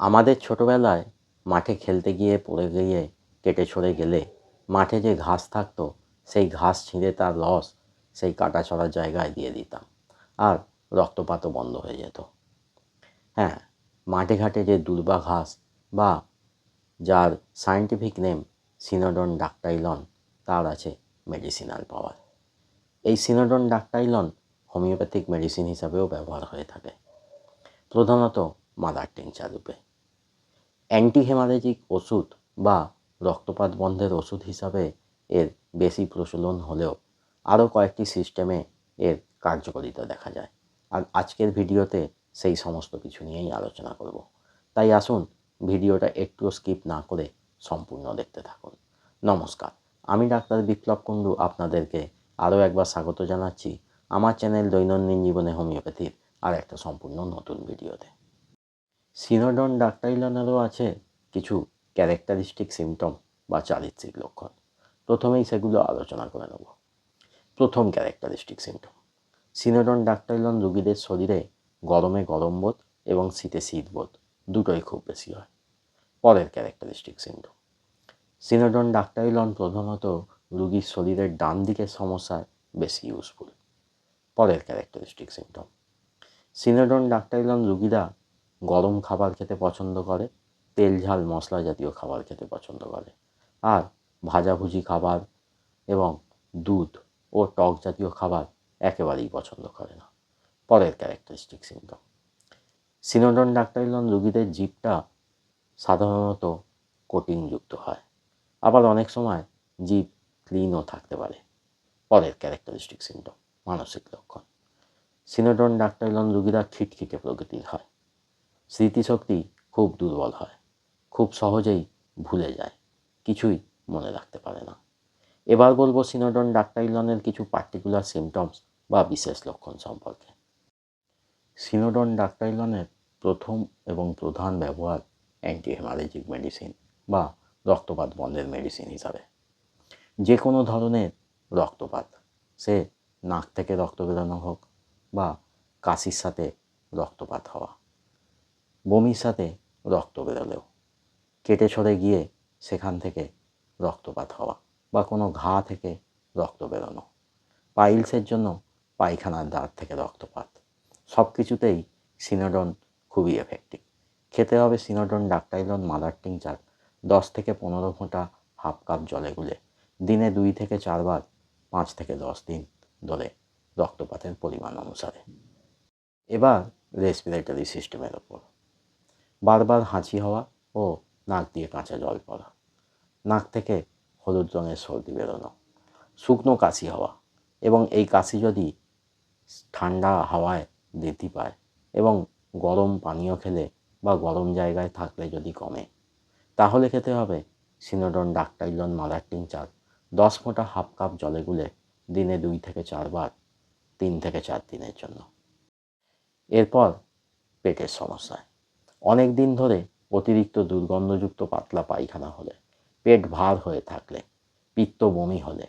আমাদের ছোটবেলায় মাঠে খেলতে গিয়ে পড়ে গিয়ে কেটে ছড়ে গেলে মাঠে যে ঘাস থাকতো সেই ঘাস ছিঁড়ে তার রস সেই কাটাছড়ার জায়গায় দিয়ে দিতাম, আর রক্তপাতও বন্ধ হয়ে যেত। হ্যাঁ, মাঠে ঘাটে যে দুর্বা ঘাস বা যার সায়েন্টিফিক নেম সিনোডন ডাকটাইলন, তার আছে মেডিসিনাল পাওয়ার। এই সিনোডন ডাকটাইলন হোমিওপ্যাথিক মেডিসিন হিসাবেও ব্যবহার হয়ে থাকে, প্রধানত মাদার টিংচার রূপে। অ্যান্টি হেমারেজিক ওষুধ বা রক্তপাত বন্ধের ওষুধ হিসাবে এর বেশি প্রচলন হলেও আরও কয়েকটি সিস্টেমে এর কার্যকারিতা দেখা যায়। আর আজকের ভিডিওতে সেই সমস্ত কিছু নিয়েই আলোচনা করব। তাই আসুন ভিডিওটা একটুও স্কিপ না করে সম্পূর্ণ দেখতে থাকুন। নমস্কার, আমি ডাক্তার বিপ্লব কুণ্ডু আপনাদেরকে আরও একবার স্বাগত জানাচ্ছি আমার চ্যানেল দৈনন্দিন জীবনে হোমিওপ্যাথির আর একটা সম্পূর্ণ নতুন ভিডিওতে। সিনোডন ডাকটাইলনেরও আছে কিছু ক্যারেক্টারিস্টিক সিমটম বা চারিত্রিক লক্ষণ। প্রথমেই সেগুলো আলোচনা করে নেব। প্রথম ক্যারেক্টারিস্টিক সিমটম, সিনোডন ডাকটাইলন রোগীদের শরীরে গরমে গরম বোধ এবং শীতে শীত বোধ দুটোই খুব বেশি হয়। পরের ক্যারেক্টারিস্টিক সিমটম, সিনোডন ডাকটাইলন প্রধানত রোগীর শরীরের ডান দিকের সমস্যায় বেশি ইউজফুল। পরের ক্যারেক্টারিস্টিক সিমটম, সিনোডন ডাকটাইলন রোগীরা গরম খাবার খেতে পছন্দ করে, তেল ঝাল মশলা জাতীয় খাবার খেতে পছন্দ করে, আর ভাজাভুজি খাবার এবং দুধ ও টক জাতীয় খাবার একেবারেই পছন্দ করে না। পরের ক্যারেক্টারিস্টিক সিমটম, সিনোডন ডাকটাইলন রোগীদের জিভটা সাধারণত কোটিংযুক্ত হয়, আবার অনেক সময় জিভ ক্লিনও থাকতে পারে। পরের ক্যারেক্টারিস্টিক সিমটম, মানসিক লক্ষণ, সিনোডন ডাকটাইলন রোগীরা খিটখিটে প্রকৃতির হয়, স্মৃতিশক্তি খুব দুর্বল হয়, খুব সহজেই ভুলে যায়, কিছুই মনে রাখতে পারে না। এবার বলবো সিনোডন ডাকটাইলনের কিছু পার্টিকুলার সিমটমস বা বিশেষ লক্ষণ সম্পর্কে। সিনোডন ডাকটাইলনের প্রথম এবং প্রধান ব্যবহার অ্যান্টি হেমারেজিক মেডিসিন বা রক্তপাত বন্ধের মেডিসিন হিসাবে। যে কোনো ধরনের রক্তপাত, সে নাক থেকে রক্ত বেরোনো হোক বা কাশির সাথে রক্তপাত হওয়া, বমির সাথে রক্ত বেরোলেও, কেটে ছড়ে গিয়ে সেখান থেকে রক্তপাত হওয়া বা কোনো ঘা থেকে রক্ত বেরোনো, পাইলসের জন্য পায়খানার দ্বার থেকে রক্তপাত, সব কিছুতেই সিনোডন খুবই এফেক্টিভ। খেতে হবে সিনোডন ডাকটাইলন মাদার টিংচার 10 থেকে 15 ফোঁটা হাফ কাপ জলে গুলে দিনে 2 থেকে 4 বার 5 থেকে 10 দিন ধরে রক্তপাতের পরিমাণ অনুসারে। এবার রেসপিরেটরি সিস্টেমের ওপর, বারবার হাঁচি হওয়া ও নাক দিয়ে কাঁচা জল পড়া, নাক থেকে হলুদ রঙের সর্দি বেরোনো, শুকনো কাশি হওয়া এবং এই কাশি যদি ঠান্ডা হাওয়ায় বৃদ্ধি পায় এবং গরম পানীয় খেলে বা গরম জায়গায় থাকলে যদি কমে, তাহলে খেতে হবে সিনোডন ডাকটাইলন মাদার টিংচার 10 ফোঁটা হাফ কাপ জলে গুলে দিনে 2 থেকে 4 বার 3 থেকে 4 দিনের জন্য। এরপর পেটের সমস্যায়, অনেক দিন ধরে অতিরিক্ত দুর্গন্ধযুক্ত পাতলা পায়খানা হলে, পেট ভার হয়ে থাকলে, পিত্ত বমি হলে,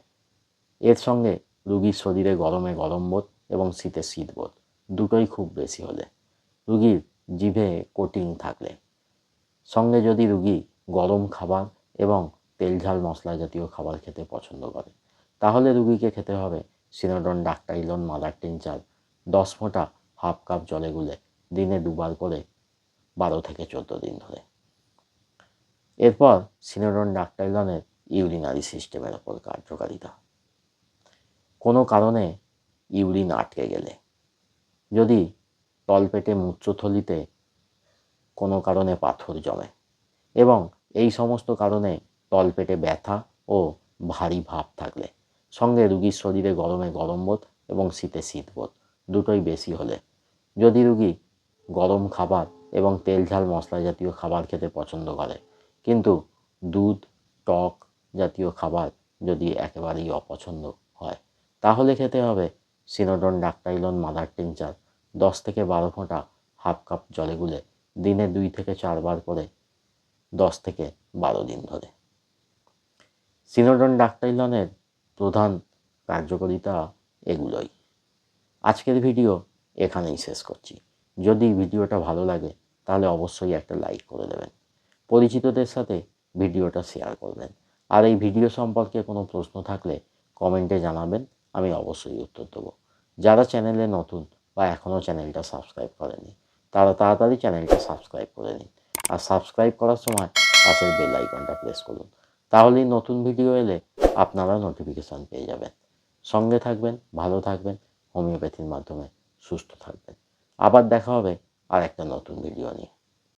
এর সঙ্গে রোগীর শরীরে গরমে গরম বোধ এবং শীতে শীত বোধ দুটোই খুব বেশি হলে, রোগীর জিভে কোটিং থাকলে, সঙ্গে যদি রোগী গরম খাবার এবং তেল ঝাল মশলা জাতীয় খাবার খেতে পছন্দ করে, তাহলে রোগীকে খেতে হবে সিনোডন ডাকটাইলন মাদার টিংচার 10 ফোঁটা হাফ কাপ জলে গুলে দিনে 2 বার করে 12 থেকে 14 দিন ধরে। এরপর সিনোডন ডাকটাইলনের ইউরিনারি সিস্টেমের ওপর কার্যকারিতা। কোনো কারণে ইউরিন আটকে গেলে, যদি তলপেটে মূত্রথলিতে কোনো কারণে পাথর জমে এবং এই সমস্ত কারণে তলপেটে ব্যথা ও ভারী ভাব থাকলে, সঙ্গে রোগীর শরীরে গরমে গরম বোধ এবং শীতে শীত বোধ দুটোই বেশি হলে, যদি রোগী গরম খাবার এবং তেল ঝাল মশলা জাতীয় খাবার খেতে পছন্দ করে কিন্তু দুধ টক জাতীয় খাবার যদি একেবারেই অপছন্দ হয়, তাহলে খেতে হবে সিনোডন ডাকটাইলন মাদার টিংচার 10 থেকে 12 ফোঁটা হাফ কাপ জলে গুলে দিনে 2 থেকে 4 বার করে 10 থেকে 12 দিন ধরে। সিনোডন ডাকটাইলনের প্রধান কার্যকারিতা এগুলোই। আজকের ভিডিও এখানেই শেষ করছি। যদি ভিডিওটা ভালো লাগে তাহলে অবশ্যই একটা লাইক করে দেবেন। পরিচিতদের সাথে ভিডিওটা শেয়ার করবেন। আর এই ভিডিও সম্পর্কে কোনো প্রশ্ন থাকলে কমেন্টে জানাবেন, আমি অবশ্যই উত্তর দেবো। যারা চ্যানেলে নতুন বা এখনও চ্যানেলটা সাবস্ক্রাইব করেনি তারা তাড়াতাড়ি চ্যানেলটা সাবস্ক্রাইব করে নিন। আর সাবস্ক্রাইব করার সময় পাশের বেল আইকনটা প্রেস করুন, তাহলেই নতুন ভিডিও এলে আপনারা নোটিফিকেশান পেয়ে যাবেন। সঙ্গে থাকবেন, ভালো থাকবেন, হোমিওপ্যাথির মাধ্যমে সুস্থ থাকবেন। আবার দেখা হবে আর একটা নতুন ভিডিও নিয়ে।